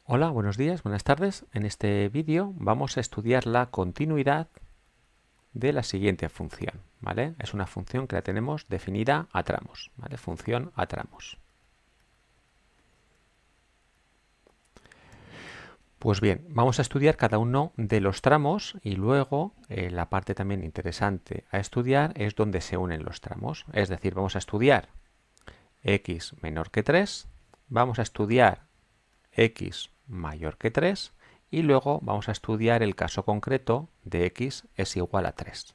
Hola, buenos días, buenas tardes. En este vídeo vamos a estudiar la continuidad de la siguiente función, ¿vale? Es una función que la tenemos definida a tramos, ¿vale? Función a tramos. Pues bien, vamos a estudiar cada uno de los tramos y luego la parte también interesante a estudiar es donde se unen los tramos. Es decir, vamos a estudiar x menor que 3, vamos a estudiar x mayor que 3 y luego vamos a estudiar el caso concreto de x es igual a 3.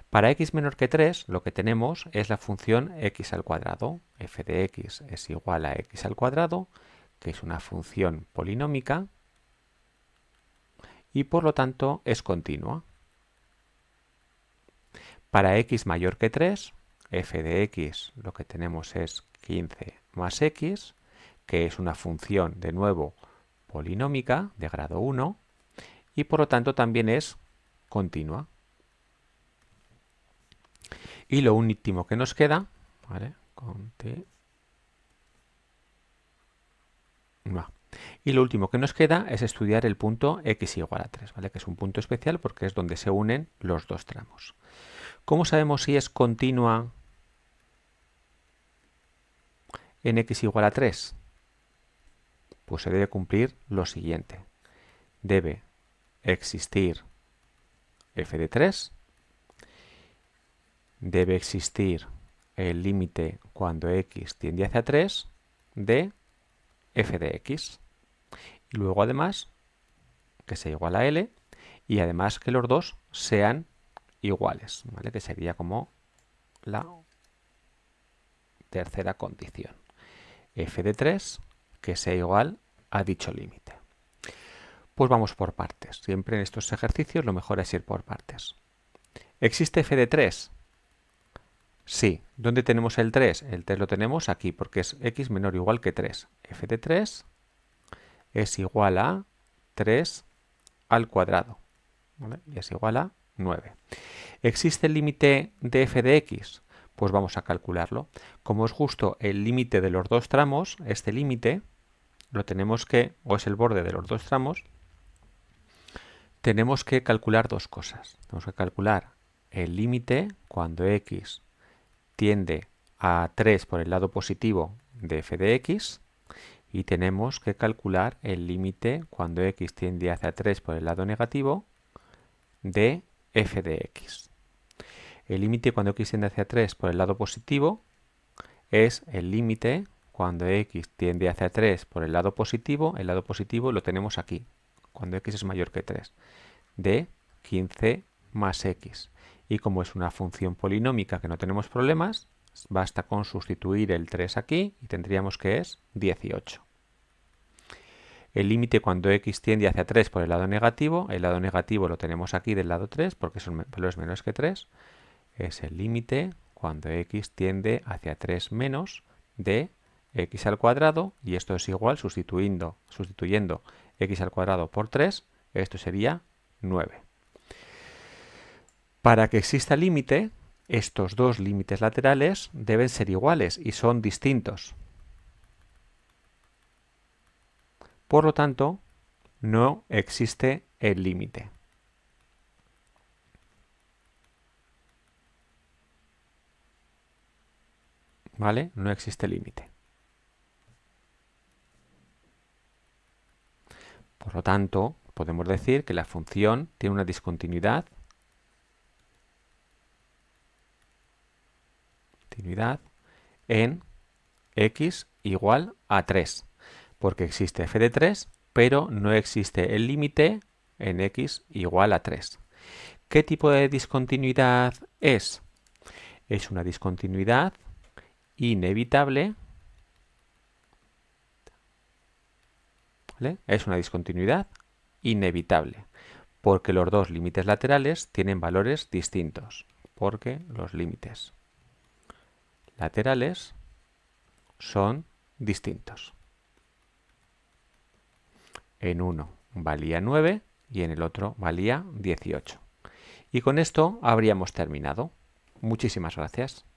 Para x menor que 3 lo que tenemos es la función x al cuadrado. F de x es igual a x al cuadrado, que es una función polinómica y por lo tanto es continua. Para x mayor que 3, f de x lo que tenemos es 15 más x, que es una función de nuevo polinómica de grado 1 y por lo tanto también es continua. Y lo último que nos queda, ¿vale? Y lo último que nos queda es estudiar el punto x igual a 3, ¿vale? Que es un punto especial porque es donde se unen los dos tramos. ¿Cómo sabemos si es continua en x igual a 3? Pues se debe cumplir lo siguiente. Debe existir f de 3, debe existir el límite cuando x tiende hacia 3 de f de x. Y luego además que sea igual a L y además que los dos sean iguales, ¿vale? Que sería como la tercera condición. F de 3 que sea igual a dicho límite. Pues vamos por partes. Siempre en estos ejercicios lo mejor es ir por partes. ¿Existe f de 3? Sí. ¿Dónde tenemos el 3? El 3 lo tenemos aquí porque es x menor o igual que 3. F de 3 es igual a 3 al cuadrado, ¿vale? Y es igual a 9. ¿Existe el límite de f de x? Pues vamos a calcularlo. Como es justo el límite de los dos tramos, este límite lo tenemos que, o es el borde de los dos tramos, tenemos que calcular dos cosas. Tenemos que calcular el límite cuando x tiende a 3 por el lado positivo de f de x y tenemos que calcular el límite cuando x tiende hacia 3 por el lado negativo de f de x. El límite cuando x tiende hacia 3 por el lado positivo es el límite cuando x tiende hacia 3 por el lado positivo lo tenemos aquí, cuando x es mayor que 3, de 15 más x. Y como es una función polinómica que no tenemos problemas, basta con sustituir el 3 aquí y tendríamos que es 18. El límite cuando x tiende hacia 3 por el lado negativo lo tenemos aquí del lado 3 porque son valores menores que 3, es el límite cuando x tiende hacia 3 menos de x al cuadrado, y esto es igual, sustituyendo x al cuadrado por 3, esto sería 9. Para que exista límite, estos dos límites laterales deben ser iguales y son distintos. Por lo tanto, no existe el límite. ¿Vale? No existe límite. Por lo tanto, podemos decir que la función tiene una discontinuidad en x igual a 3, porque existe f de 3, pero no existe el límite en x igual a 3. ¿Qué tipo de discontinuidad es? Es una discontinuidad inevitable, ¿vale? Es una discontinuidad inevitable, porque los dos límites laterales tienen valores distintos, porque los límites laterales son distintos. En uno valía 9 y en el otro valía 18. Y con esto habríamos terminado. Muchísimas gracias.